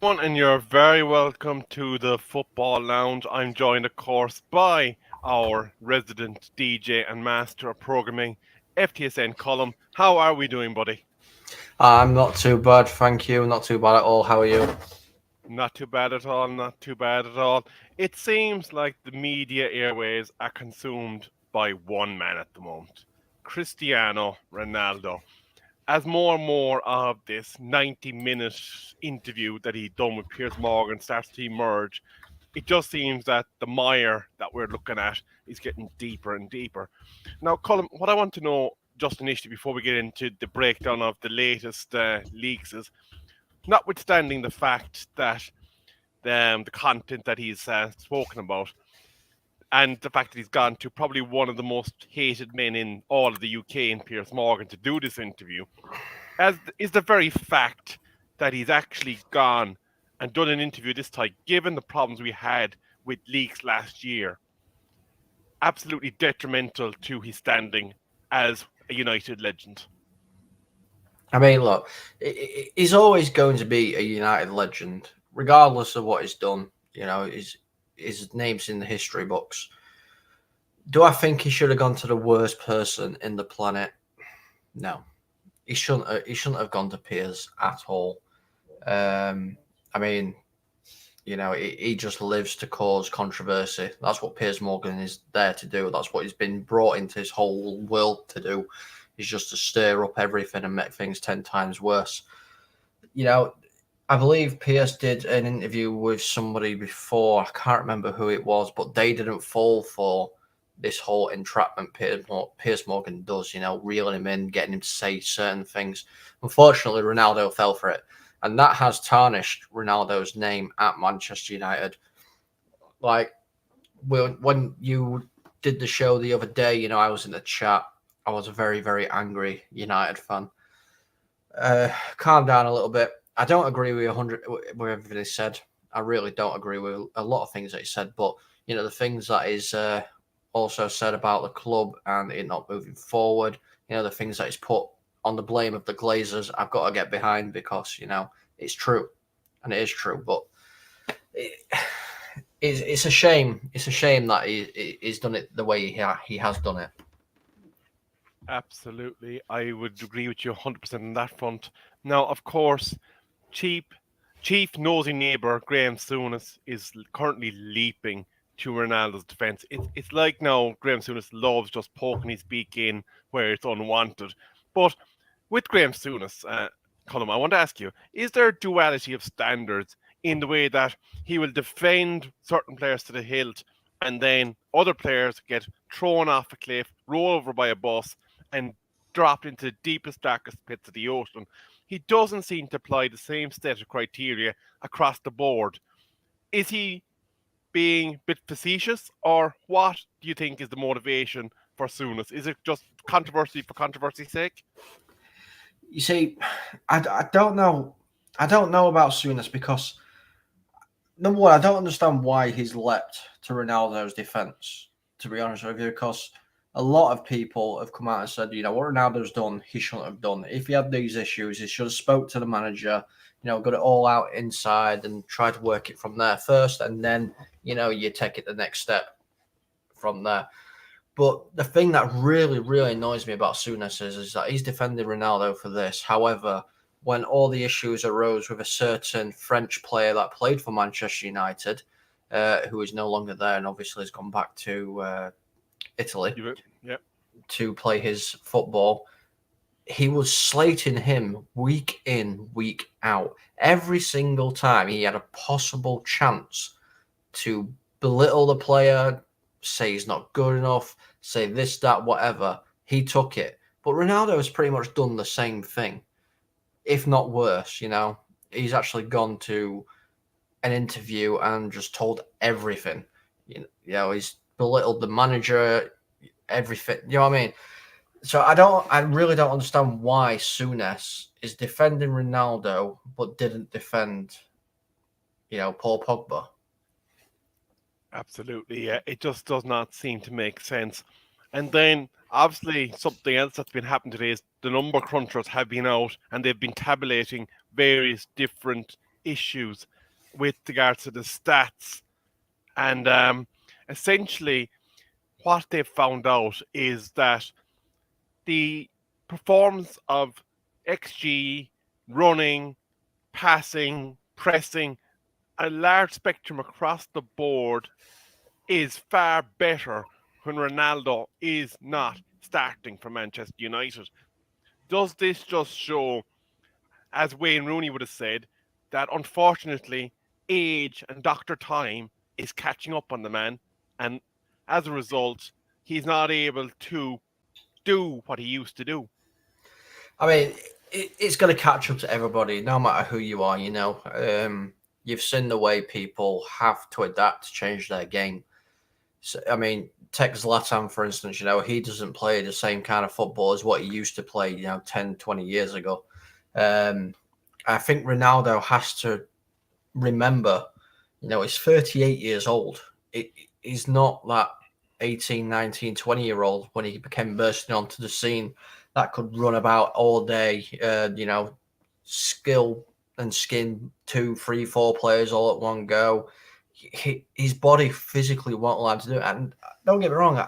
And you're very welcome to the Football Lounge. I'm joined, of course, by our resident DJ and master of programming, FTSN Column. How are we doing, buddy? I'm not too bad, thank you. Not too bad at all. How are you? Not too bad at all, not too bad at all. It seems like the media airways are consumed by one man at the moment, Cristiano Ronaldo. As more and more of this 90-minute interview that he done with Piers Morgan starts to emerge, it just seems that the mire that we're looking at is getting deeper and deeper. Now, Colin, what I want to know just initially before we get into the breakdown of the latest leaks is, notwithstanding the fact that the content that he's spoken about and the fact that he's gone to probably one of the most hated men in all of the UK in Piers Morgan to do this interview, as is the very fact that he's actually gone and done an interview this time, given the problems we had with leaks last year, absolutely detrimental to his standing as a United legend. I mean, look, he's always going to be a United legend, regardless of what he's done. You know, his name's in the history books. Do I think he should have gone to the worst person in the planet? No, he shouldn't. He shouldn't have gone to Piers at all. I mean, he just lives to cause controversy. That's what Piers Morgan is there to do. That's what he's been brought into this whole world to do. Is just to stir up everything and make things 10 times worse. I believe Piers did an interview with somebody before. I can't remember who it was, but they didn't fall for this whole entrapment Piers Morgan does, reeling him in, getting him to say certain things. Unfortunately, Ronaldo fell for it. And that has tarnished Ronaldo's name at Manchester United. Like, when you did the show the other day, I was in the chat. I was a very, very angry United fan. Calm down a little bit. I don't agree with everything he said. I really don't agree with a lot of things that he said. But, the things that he's also said about the club and it not moving forward, the things that he's put on the blame of the Glazers, I've got to get behind because, it's true. And it is true. But it's a shame. It's a shame that he's done it the way he has done it. Absolutely. I would agree with you 100% on that front. Now, of course, Chief nosy neighbour Graham Souness is currently leaping to Ronaldo's defence. It's like now Graham Souness loves just poking his beak in where it's unwanted. But with Graham Souness, Colm, I want to ask you, is there a duality of standards in the way that he will defend certain players to the hilt and then other players get thrown off a cliff, roll over by a bus, and dropped into the deepest, darkest pits of the ocean? He doesn't seem to apply the same set of criteria across the board. Is he being a bit facetious, or what do you think is the motivation for Souness? Is it just controversy for controversy's sake? You see, I don't know. I don't know about Souness because, number one, I don't understand why he's leapt to Ronaldo's defence, to be honest with you, because a lot of people have come out and said, what Ronaldo's done, he shouldn't have done. If he had these issues, he should have spoke to the manager, got it all out inside and tried to work it from there first. And then, you take it the next step from there. But the thing that really, really annoys me about Souness is that he's defended Ronaldo for this. However, when all the issues arose with a certain French player that played for Manchester United, who is no longer there and obviously has gone back to Italy to play his football, he was slating him week in, week out. Every single time he had a possible chance to belittle the player, say he's not good enough, say this, that, whatever, he took it. But Ronaldo has pretty much done the same thing, if not worse. He's actually gone to an interview and just told everything. He's belittled the manager, everything. You know what I mean? So I really don't understand why Souness is defending Ronaldo but didn't defend, Paul Pogba. Absolutely, yeah. It just does not seem to make sense. And then, obviously, something else that's been happening today is the number crunchers have been out and they've been tabulating various different issues with regards to the stats. And essentially, what they've found out is that the performance of XG, running, passing, pressing, a large spectrum across the board is far better when Ronaldo is not starting for Manchester United. Does this just show, as Wayne Rooney would have said, that unfortunately age and Dr. Time is catching up on the man, and as a result, he's not able to do what he used to do? I mean, it's going to catch up to everybody, no matter who you are. You've seen the way people have to adapt to change their game. So, I mean, take Zlatan, for instance, he doesn't play the same kind of football as what he used to play, 10, 20 years ago. I think Ronaldo has to remember, he's 38 years old. He's not that 18, 19, 20-year-old when he became bursting onto the scene that could run about all day, skill and skin 2, 3, 4 players all at one go. His body physically won't allow him to do it. And don't get me wrong,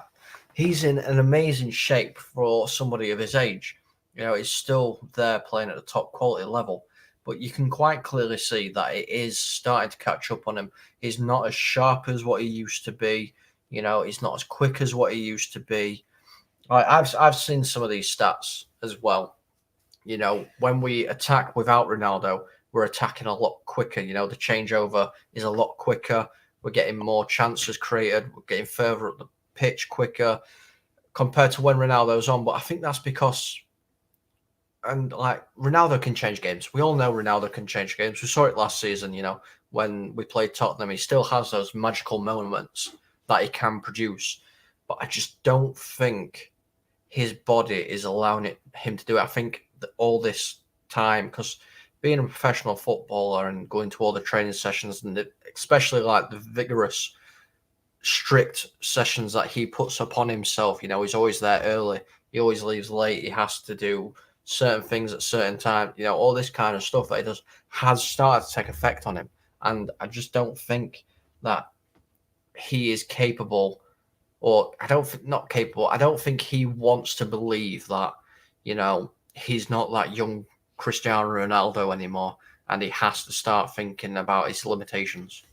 he's in an amazing shape for somebody of his age. He's still there playing at the top quality level. But you can quite clearly see that it is starting to catch up on him. He's not as sharp as what he used to be. He's not as quick as what he used to be. I've seen some of these stats as well. When we attack without Ronaldo, we're attacking a lot quicker. The changeover is a lot quicker. We're getting more chances created. We're getting further up the pitch quicker compared to when Ronaldo's on. But I think that's because, and like, Ronaldo can change games. We all know Ronaldo can change games. We saw it last season, when we played Tottenham. He still has those magical moments that he can produce. But I just don't think his body is allowing him to do it. I think that all this time, because being a professional footballer and going to all the training sessions, and especially like the vigorous, strict sessions that he puts upon himself, he's always there early. He always leaves late. He has to do certain things at certain times. All this kind of stuff that he does has started to take effect on him. And I just don't think that he is capable, or I don't think he wants to believe that, he's not that young Cristiano Ronaldo anymore, and he has to start thinking about his limitations.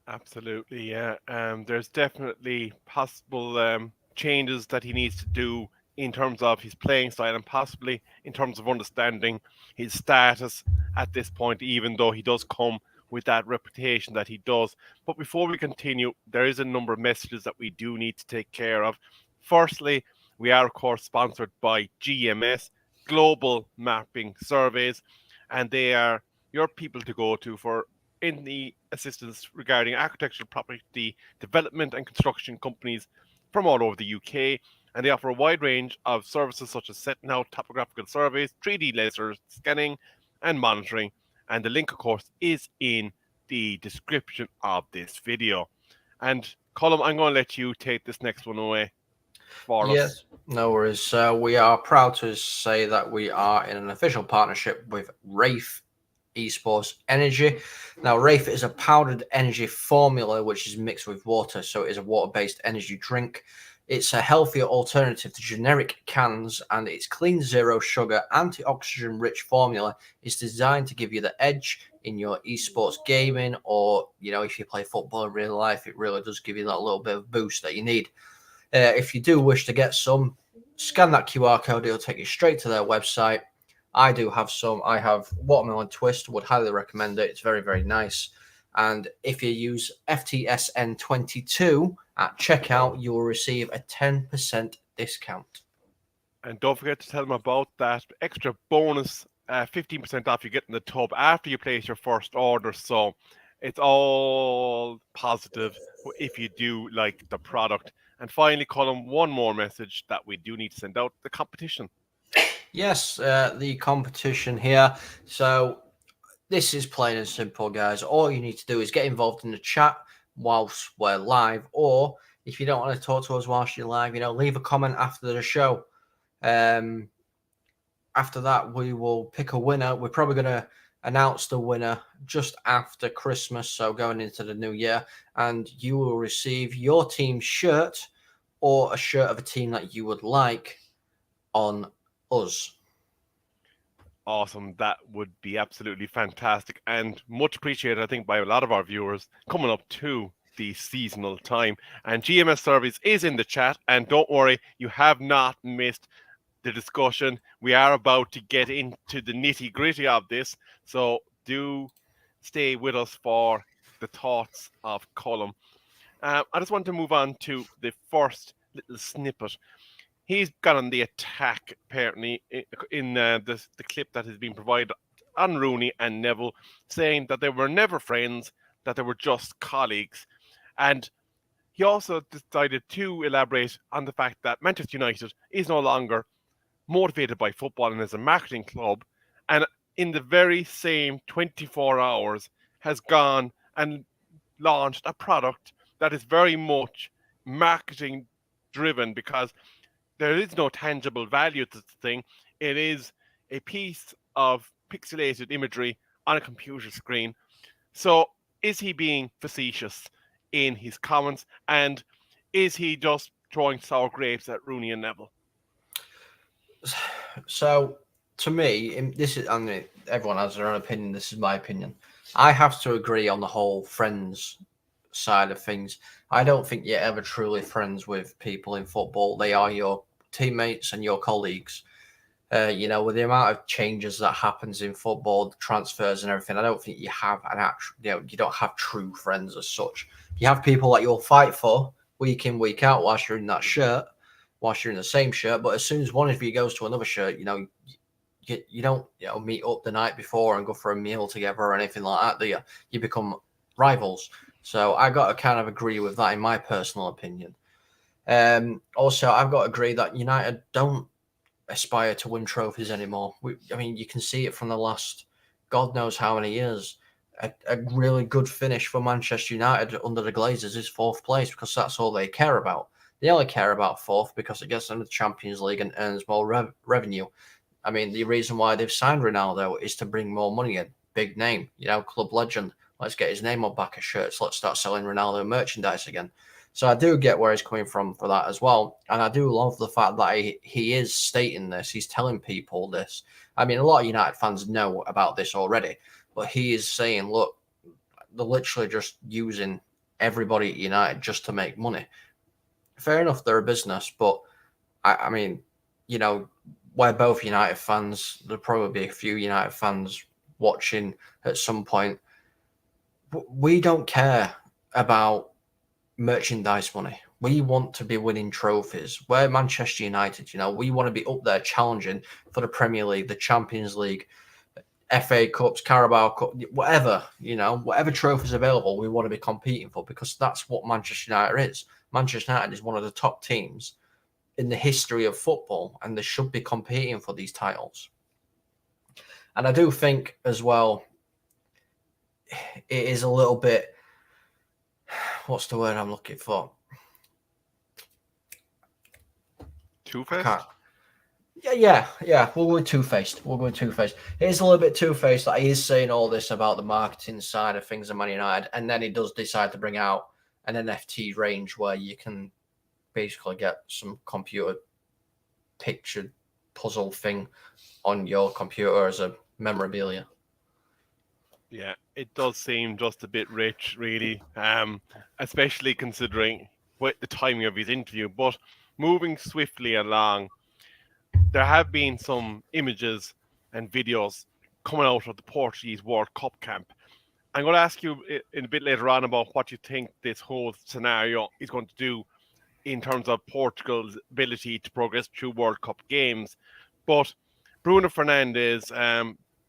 Absolutely, yeah. There's definitely possible changes that he needs to do in terms of his playing style and possibly in terms of understanding his status at this point, even though he does come with that reputation that he does. But before we continue, there is a number of messages that we do need to take care of. Firstly, we are, of course, sponsored by GMS, Global Mapping Surveys, and they are your people to go to for any assistance regarding architectural property development and construction companies from all over the UK. And they offer a wide range of services such as setting out topographical surveys, 3D laser scanning, and monitoring. And the link, of course, is in the description of this video. And Colm, I'm going to let you take this next one away for us. Yes, no worries. So we are proud to say that we are in an official partnership with Wraith Esports Energy. Now, Wraith is a powdered energy formula which is mixed with water, so it is a water-based energy drink. It's a healthier alternative to generic cans, and its clean, zero sugar, anti-oxygen-rich formula is designed to give you the edge in your esports gaming, or if you play football in real life, it really does give you that little bit of boost that you need. If you do wish to get some, scan that QR code; it'll take you straight to their website. I do have some. I have Watermelon Twist. Would highly recommend it. It's very, very nice. And if you use FTSN22 at checkout, you will receive a 10% discount. And don't forget to tell them about that extra bonus 15% off you get in the tub after you place your first order. So it's all positive if you do like the product. And finally, Colm, one more message that we do need to send out: the competition. Yes, the competition here. So this is plain and simple, guys. All you need to do is get involved in the chat whilst we're live, or if you don't want to talk to us whilst you're live, leave a comment after the show. After that, we will pick a winner. We're probably going to announce the winner just after Christmas, so going into the new year, and you will receive your team's shirt or a shirt of a team that you would like on us. Awesome. That would be absolutely fantastic and much appreciated, I think, by a lot of our viewers coming up to the seasonal time. And GMS Service is in the chat. And don't worry, you have not missed the discussion. We are about to get into the nitty gritty of this. So do stay with us for the thoughts of Colm. I just want to move on to the first little snippet. He's got on the attack, apparently, in the clip that has been provided on Rooney and Neville, saying that they were never friends, that they were just colleagues. And he also decided to elaborate on the fact that Manchester United is no longer motivated by football and is a marketing club. And in the very same 24 hours has gone and launched a product that is very much marketing driven, because there is no tangible value to the thing. It is a piece of pixelated imagery on a computer screen. So is he being facetious in his comments, and is he just throwing sour grapes at Rooney and Neville? So to me, this is, I mean, everyone has their own opinion. This is my opinion. I have to agree on the whole friends side of things. I don't think you're ever truly friends with people in football. They are your teammates and your colleagues. With the amount of changes that happens in football, transfers and everything, I don't think you have an actual, you don't have true friends as such. You have people that you'll fight for week in, week out whilst you're in that shirt, whilst you're in the same shirt. But as soon as one of you goes to another shirt, you don't meet up the night before and go for a meal together or anything like that, do you? You become rivals. So I got to kind of agree with that in my personal opinion. Also, I've got to agree that United don't aspire to win trophies anymore. You can see it from the last God knows how many years. A really good finish for Manchester United under the Glazers is fourth place, because that's all they care about. They only care about fourth because it gets them the Champions League and earns more revenue. I mean, the reason why they've signed Ronaldo is to bring more money in. Big name, club legend. Let's get his name on back of shirts. Let's start selling Ronaldo merchandise again. So I do get where he's coming from for that as well. And I do love the fact that he is stating this. He's telling people this. I mean, a lot of United fans know about this already, but he is saying, look, they're literally just using everybody at United just to make money. Fair enough, they're a business, but I mean, we're both United fans. There'll probably be a few United fans watching at some point. We don't care about merchandise money. We want to be winning trophies. We're Manchester United, we want to be up there challenging for the Premier League, the Champions League, FA Cups, Carabao Cup, whatever, whatever trophies available, we want to be competing for, because that's what Manchester United is. Manchester United is one of the top teams in the history of football, and they should be competing for these titles. And I do think as well, it is a little bit, what's the word I'm looking for? Two-faced? Yeah. We'll go two-faced. It is a little bit two-faced that he is saying all this about the marketing side of things at Man United, and then he does decide to bring out an NFT range where you can basically get some computer picture puzzle thing on your computer as a memorabilia. Yeah, it does seem just a bit rich, really, especially considering the timing of his interview. But moving swiftly along, there have been some images and videos coming out of the Portuguese World Cup camp. I'm going to ask you in a bit later on about what you think this whole scenario is going to do in terms of Portugal's ability to progress through World Cup games. But Bruno Fernandes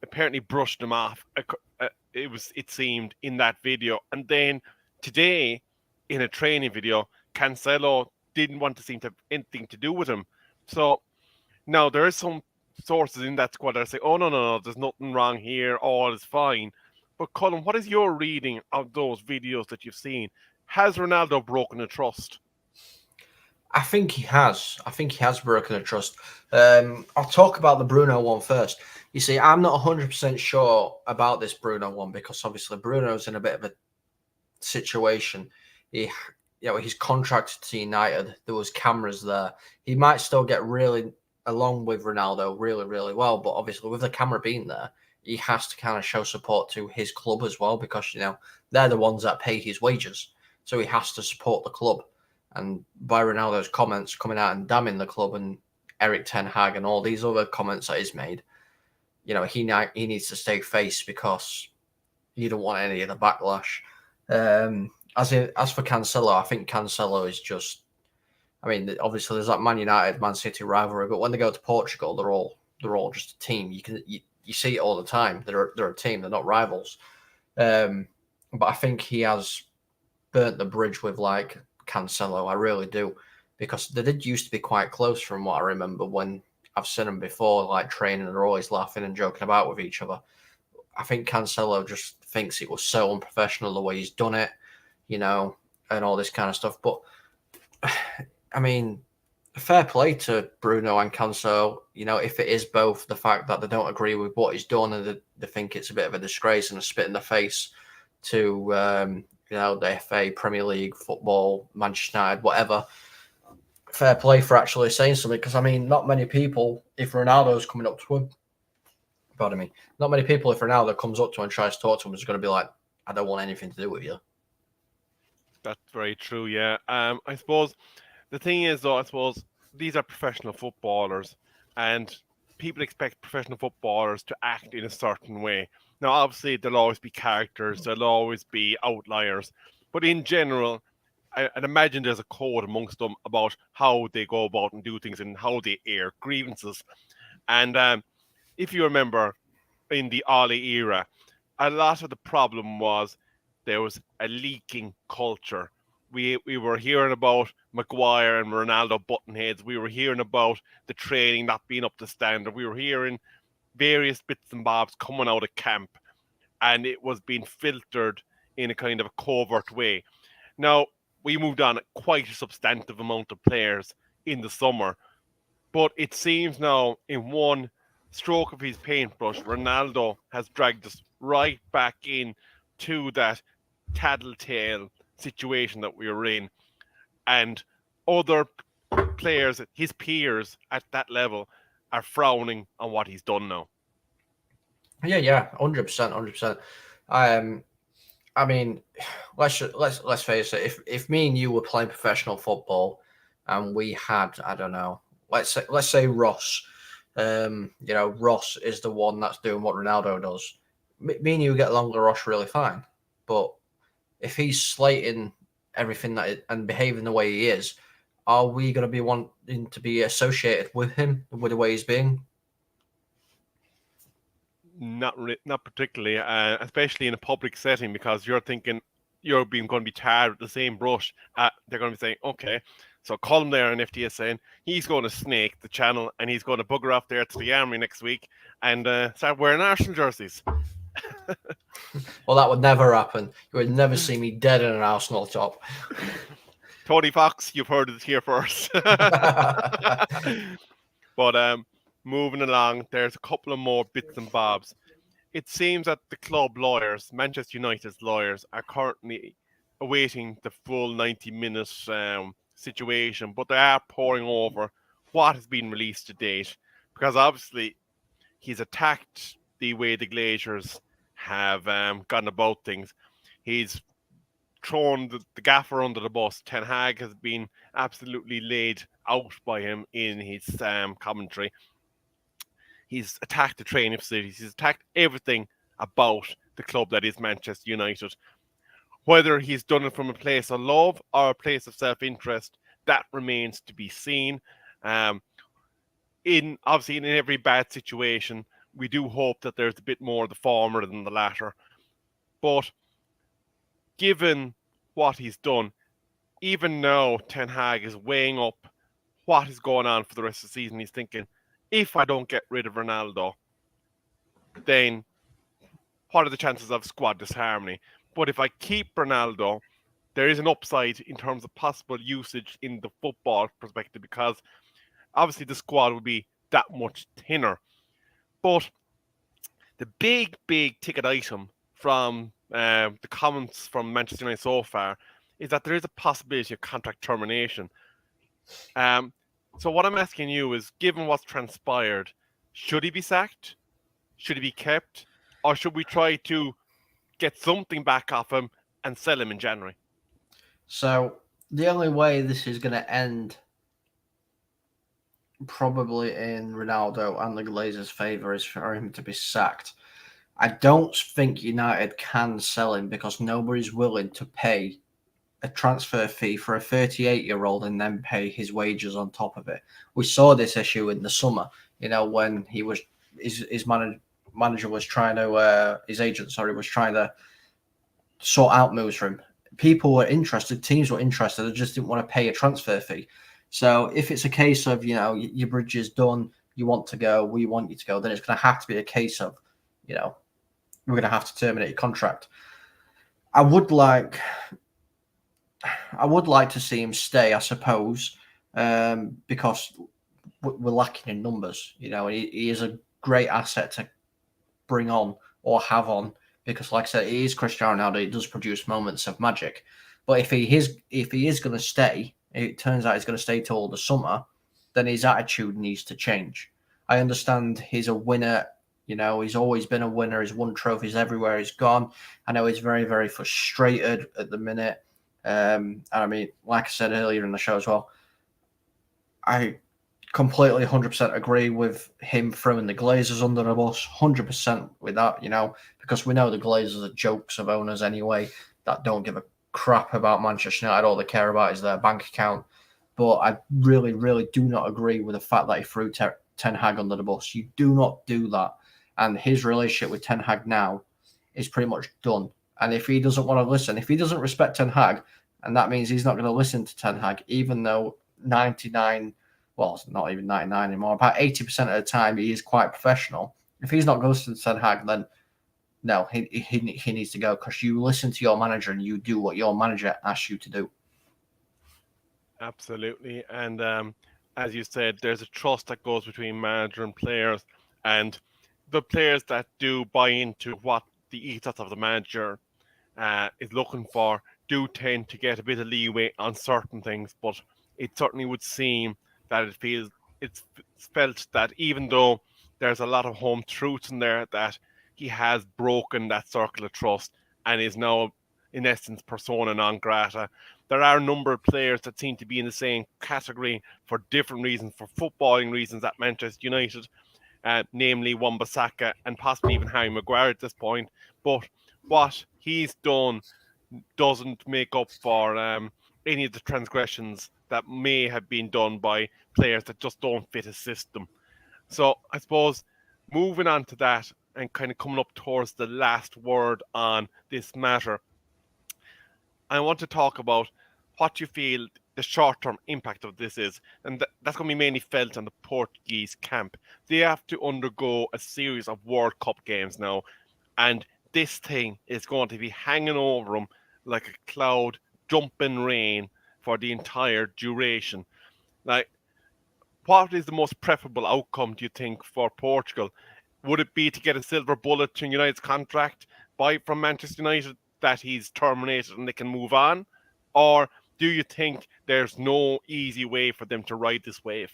apparently brushed him off. It seemed in that video, and then today in a training video, Cancelo didn't want to seem to have anything to do with him. So now there is some sources in that squad that say, "Oh no, there's nothing wrong here, all is fine." But Colin, what is your reading of those videos that you've seen? Has Ronaldo broken a trust? I think he has. I think he has broken a trust. I'll talk about the Bruno one first. You see, I'm not 100% sure about this Bruno one because obviously Bruno's in a bit of a situation. He's contracted to United. There was cameras there. He might still get really along with Ronaldo really, really well, but obviously with the camera being there, he has to kind of show support to his club as well because they're the ones that pay his wages, so he has to support the club. And by Ronaldo's comments coming out and damning the club and Eric Ten Hag and all these other comments that he's made, he needs to stay face because you don't want any of the backlash. As for Cancelo, I think Cancelo is just. I mean, obviously there's that Man United, Man City rivalry, but when they go to Portugal, they're all just a team. You see it all the time. They're a team. They're not rivals. But I think he has burnt the bridge with like Cancelo. I really do, because they did used to be quite close from what I remember when I've seen them before, like training. They're always laughing and joking about with each other. I think Cancelo just thinks it was so unprofessional the way he's done it, and all this kind of stuff. But I mean, fair play to Bruno and Cancelo. If it is both the fact that they don't agree with what he's done and they think it's a bit of a disgrace and a spit in the face to the FA, Premier League, football, Manchester United, whatever. Fair play for actually saying something, because I mean, not many people, if Ronaldo's coming up to him, pardon me, not many people, if Ronaldo comes up to him and tries to talk to him, is going to be like, I don't want anything to do with you. That's very true, yeah. I suppose the thing is, though, these are professional footballers, and people expect professional footballers to act in a certain way. Now, obviously, there'll always be characters, there'll always be outliers, but in general, I'd imagine there's a code amongst them about how they go about and do things and how they air grievances. And if you remember, in the Ollie era, a lot of the problem was there was a leaking culture. We were hearing about Maguire and Ronaldo button heads. We were hearing about the training not being up to standard. We were hearing various bits and bobs coming out of camp, and it was being filtered in a kind of a covert way. Now, we moved on quite a substantive amount of players in the summer, but it seems now in one stroke of his paintbrush, Ronaldo has dragged us right back in to that tattletale situation that we were in, and other players, his peers at that level, are frowning on what he's done now. Yeah, 100%, 100%. I mean, let's face it. If me and you were playing professional football, and we had, I don't know, let's say Ross, Ross is the one that's doing what Ronaldo does. Me and you get along with Ross really fine, but if he's slating everything and behaving the way he is, are we going to be wanting to be associated with him with the way he's being? Not particularly, especially in a public setting, because you're thinking you're going to be tarred with the same brush. They're going to be saying, okay, so call him there on FTS saying he's going to snake the channel and he's going to bugger off there to the army next week and start wearing Arsenal jerseys. Well, that would never happen. You would never see me dead in an Arsenal top. Tony Fox, you've heard it here first. But moving along, there's a couple of more bits and bobs. It seems that the club lawyers, Manchester United's lawyers, are currently awaiting the full 90-minute situation, but they are poring over what has been released to date, because obviously he's attacked the way the Glazers have gone about things. He's thrown the gaffer under the bus. Ten Hag has been absolutely laid out by him in his commentary. He's attacked the training facilities. He's attacked everything about the club that is Manchester United. Whether he's done it from a place of love or a place of self-interest, that remains to be seen. Obviously, in every bad situation, we do hope that there's a bit more of the former than the latter. But given what he's done, even now Ten Hag is weighing up what is going on for the rest of the season. He's thinking, if I don't get rid of Ronaldo, then what are the chances of squad disharmony? But if I keep Ronaldo, there is an upside in terms of possible usage in the football perspective, because obviously the squad will be that much thinner. But The big ticket item from the comments from Manchester United so far is that there is a possibility of contract termination. So what I'm asking you is, given what's transpired, should he be sacked? Should he be kept? Or should we try to get something back off him and sell him in January? So the only way this is going to end probably in Ronaldo and the Glazers' favour is for him to be sacked. I don't think United can sell him because nobody's willing to pay a transfer fee for a 38-year-old and then pay his wages on top of it. We saw this issue in the summer, when he was his manager was trying to his agent, was trying to sort out moves for him. People were interested, teams were interested, they just didn't want to pay a transfer fee. So if it's a case of, your bridge is done, you want to go, we want you to go, then it's going to have to be a case of, we're going to have to terminate your contract. I would like to see him stay, I suppose, because we're lacking in numbers. He is a great asset to bring on or have on because, like I said, he is Cristiano Ronaldo. He does produce moments of magic. But if he is going to stay, it turns out he's going to stay till the summer, then his attitude needs to change. I understand he's a winner. He's always been a winner. He's won trophies everywhere he's gone. I know he's very, very frustrated at the minute. And I mean, like I said earlier in the show as well, I completely 100% agree with him throwing the Glazers under the bus. 100% with that, because we know the Glazers are jokes of owners anyway that don't give a crap about Manchester United. All they care about is their bank account. But I really, really do not agree with the fact that he threw Ten Hag under the bus. You do not do that. And his relationship with Ten Hag now is pretty much done. And if he doesn't want to listen, if he doesn't respect Ten Hag, and that means he's not going to listen to Ten Hag, even though 99, well, it's not even 99 anymore, about 80% of the time he is quite professional. If he's not going to listen to Ten Hag, then no, he needs to go because you listen to your manager and you do what your manager asks you to do. Absolutely. And as you said, there's a trust that goes between manager and players, and the players that do buy into what the ethos of the manager is looking for do tend to get a bit of leeway on certain things, but it certainly would seem that it's felt that even though there's a lot of home truths in there, that he has broken that circle of trust and is now, in essence, persona non grata. There are a number of players that seem to be in the same category for different reasons, for footballing reasons at Manchester United, namely Wan-Bissaka and possibly even Harry Maguire at this point. But what he's done doesn't make up for any of the transgressions that may have been done by players that just don't fit a system. So I suppose moving on to that and kind of coming up towards the last word on this matter, I want to talk about what you feel the short-term impact of this is. And that's going to be mainly felt on the Portuguese camp. They have to undergo a series of World Cup games now. And this thing is going to be hanging over them like a cloud dumping rain for the entire duration. Like, what is the most preferable outcome, do you think, for Portugal? Would it be to get a silver bullet to United's contract from Manchester United that he's terminated and they can move on? Or do you think there's no easy way for them to ride this wave?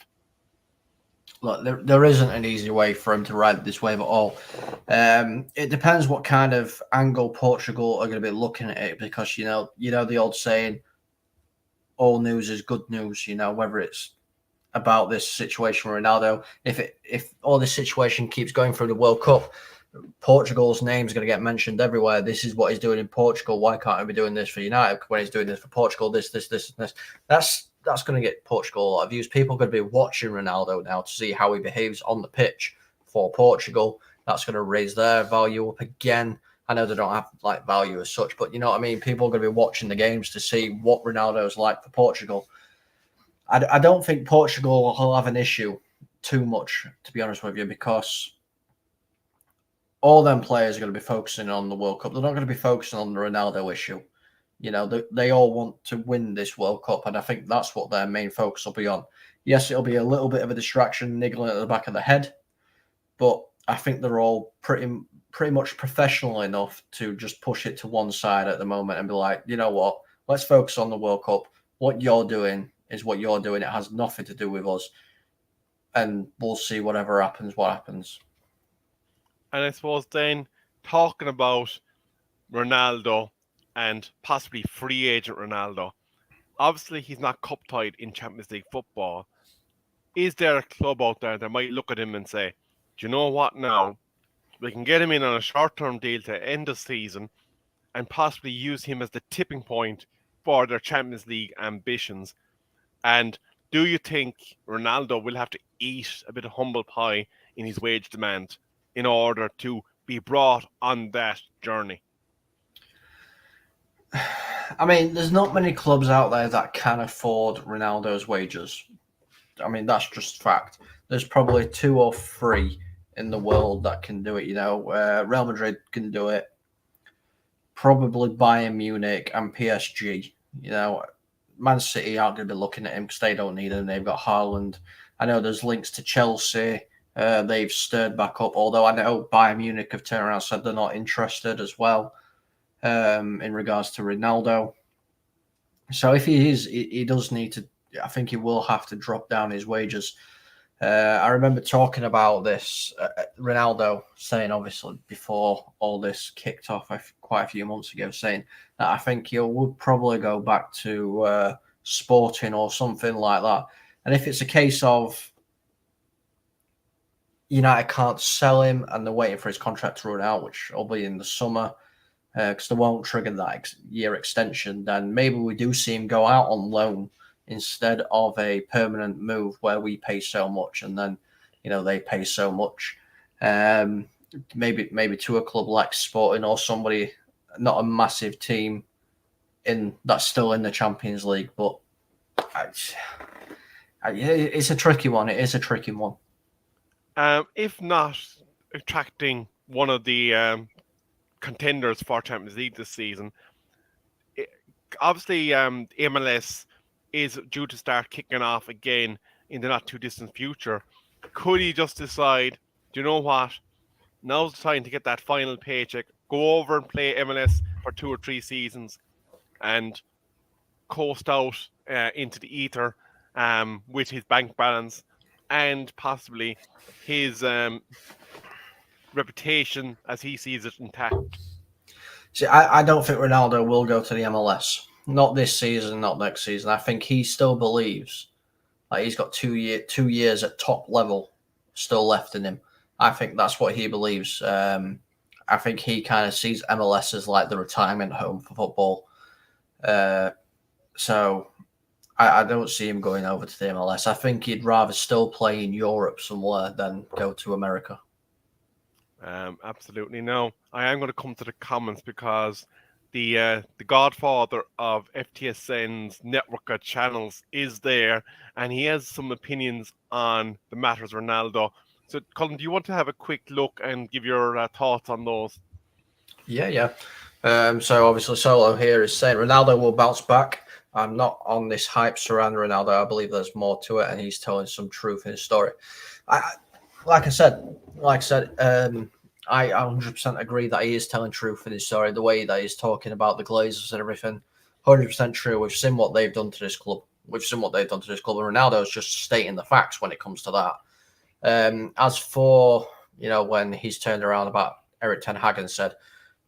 Look, there isn't an easy way for him to ride this wave at all. It depends what kind of angle Portugal are going to be looking at it, because the old saying, all news is good news. Whether it's about this situation with Ronaldo, if all this situation keeps going through the World Cup, Portugal's name is going to get mentioned everywhere. This is what he's doing in Portugal. Why can't he be doing this for United when he's doing this for Portugal? This, and this. That's going to get Portugal a lot of views. People are going to be watching Ronaldo now to see how he behaves on the pitch for Portugal. That's going to raise their value up again. I know they don't have value as such, but you know what I mean? People are going to be watching the games to see what Ronaldo's like for Portugal. I don't think Portugal will have an issue too much, to be honest with you, because all them players are going to be focusing on the World Cup. They're not going to be focusing on the Ronaldo issue. They all want to win this World Cup, and I think that's what their main focus will be on. Yes, it'll be a little bit of a distraction, niggling at the back of the head, but I think they're all pretty much professional enough to just push it to one side at the moment and be like, you know what, let's focus on the World Cup. What you're doing is what you're doing. It has nothing to do with us, and we'll see whatever happens. What happens? And I suppose then talking about Ronaldo and possibly free agent Ronaldo, obviously he's not cup tied in Champions League football. Is there a club out there that might look at him and say, do you know what now? We can get him in on a short term deal to end the season and possibly use him as the tipping point for their Champions League ambitions. And do you think Ronaldo will have to eat a bit of humble pie in his wage demand in order to be brought on that journey? I mean, there's not many clubs out there that can afford Ronaldo's wages. I mean, that's just fact. There's probably 2 or 3 in the world that can do it. Real Madrid can do it. Probably Bayern Munich and PSG. Man City aren't going to be looking at him because they don't need him. They've got Haaland. I know there's links to Chelsea. They've stirred back up, although I know Bayern Munich have turned around and said they're not interested as well in regards to Ronaldo. So if he does need to, I think he will have to drop down his wages. I remember talking about this, Ronaldo saying, obviously, before all this kicked off quite a few months ago, saying that I think he would probably go back to Sporting or something like that. And if it's a case of United can't sell him and they're waiting for his contract to run out, which will be in the summer, because they won't trigger that year extension, then maybe we do see him go out on loan instead of a permanent move where we pay so much and then they pay so much. Maybe to a club like Sporting or somebody, not a massive team that's still in the Champions League, but it's a tricky one. It is a tricky one. If not attracting one of the contenders for Champions League this season, obviously MLS is due to start kicking off again in the not too distant future. Could he just decide, do you know what? Now's the time to get that final paycheck, go over and play MLS for 2 or 3 seasons and coast out into the ether with his bank balance and possibly his reputation as he sees it intact? See, I don't think Ronaldo will go to the MLS. Not this season, not next season. I think he still believes he's got 2 years at top level still left in him. I think that's what he believes. I think he kind of sees MLS as like the retirement home for football. So I don't see him going over to the MLS. I think he'd rather still play in Europe somewhere than go to America. Absolutely no. I am going to come to the comments because the godfather of FTSN's network of channels is there, and he has some opinions on the matters of Ronaldo. So, Colin, do you want to have a quick look and give your thoughts on those? Yeah. So obviously Solo here is saying Ronaldo will bounce back. I'm not on this hype surrounding Ronaldo. I believe there's more to it, and he's telling some truth in his story. I said, I 100% agree that he is telling truth in his story. The way that he's talking about the Glazers and everything, 100% true. We've seen what they've done to this club. And Ronaldo's just stating the facts when it comes to that. As for, when he's turned around about Erik ten Hag and said,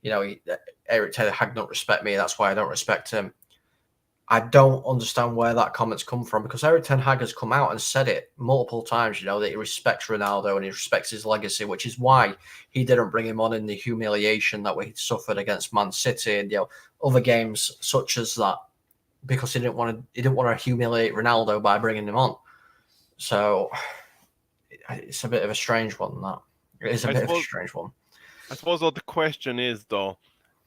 Erik ten Hag don't respect me, that's why I don't respect him. I don't understand where that comment's come from, because Erik ten Hag has come out and said it multiple times, that he respects Ronaldo and he respects his legacy, which is why he didn't bring him on in the humiliation that we suffered against Man City and other games such as that, because he didn't want to humiliate Ronaldo by bringing him on. So it's a bit of a strange one. That it is a bit of a strange one. I suppose the question is, though,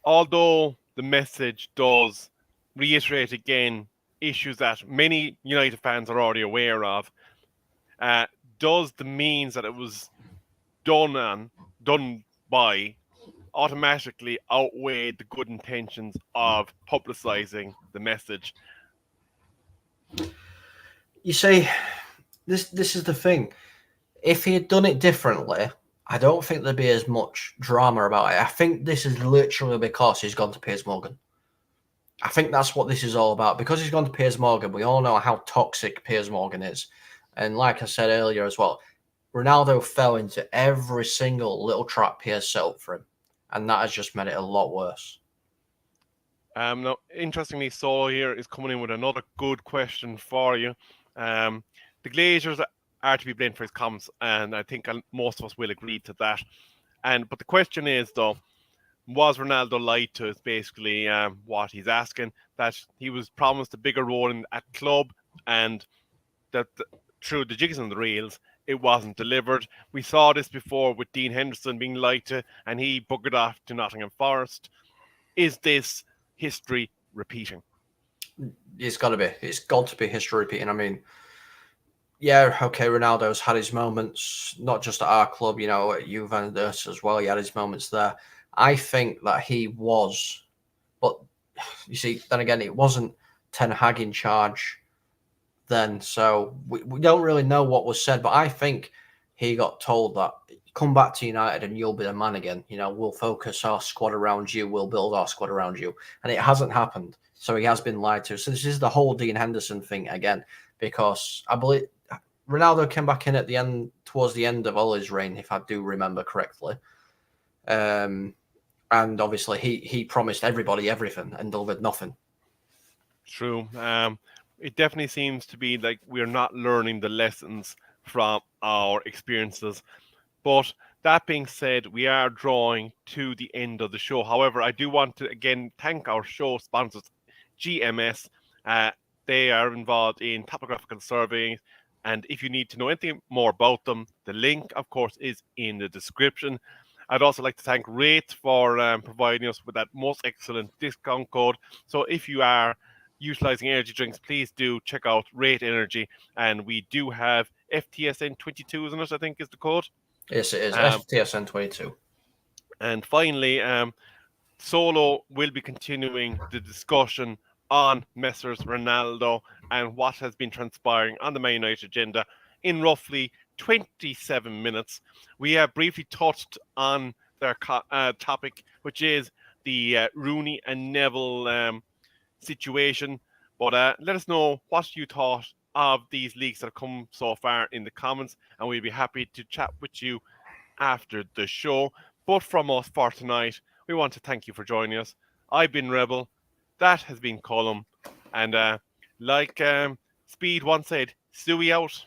although the message does reiterate again issues that many United fans are already aware of, does the means that it was done by automatically outweigh the good intentions of publicizing the message? You see, this is the thing. If he had done it differently, I don't think there'd be as much drama about it. I think this is literally because he's gone to Piers Morgan. I think that's what this is all about. Because he's gone to Piers Morgan, we all know how toxic Piers Morgan is. And like I said earlier as well, Ronaldo fell into every single little trap Piers set up for him. And that has just made it a lot worse. Now, interestingly, Saul here is coming in with another good question for you. The Glazers are to be blamed for his comments, and I think most of us will agree to that. But the question is, though, was Ronaldo lied to? Is basically what he's asking. That he was promised a bigger role at club, and that through the jigs and the reels, it wasn't delivered. We saw this before with Dean Henderson being lied to, and he buggered off to Nottingham Forest. Is this history repeating? It's got to be. It's got to be history repeating. I mean, yeah, okay, Ronaldo's had his moments, not just at our club, at Juventus as well. He had his moments there. I think that he was, but you see, then again, it wasn't Ten Hag in charge then, so we don't really know what was said, but I think he got told that come back to United and you'll be the man again. We'll focus our squad around you, we'll build our squad around you. And it hasn't happened. So he has been lied to. So this is the whole Dean Henderson thing again, because I believe Ronaldo came back in towards the end of Ole's reign, if I do remember correctly. And obviously he promised everybody everything and delivered nothing. True. It definitely seems to be like we're not learning the lessons from our experiences. But that being said, we are drawing to the end of the show. However, I do want to again thank our show sponsors, GMS. They are involved in topographical surveying. And if you need to know anything more about them, the link, of course, is in the description. I'd also like to thank Rate for providing us with that most excellent discount code. So if you are utilizing energy drinks, please do check out Rate Energy. And we do have FTSN22, isn't it? I think is the code. Yes, it is. FTSN 22. And finally, Solo will be continuing the discussion on Messrs Ronaldo and what has been transpiring on the Man United agenda in roughly 27 minutes. We have briefly touched on their topic, which is the Rooney and Neville situation. But let us know what you thought of these leaks that have come so far in the comments, and we'll be happy to chat with you after the show. But from us for tonight, we want to thank you for joining us. I've been Rebel. That has been Colum. And like Speed once said, Stewie out.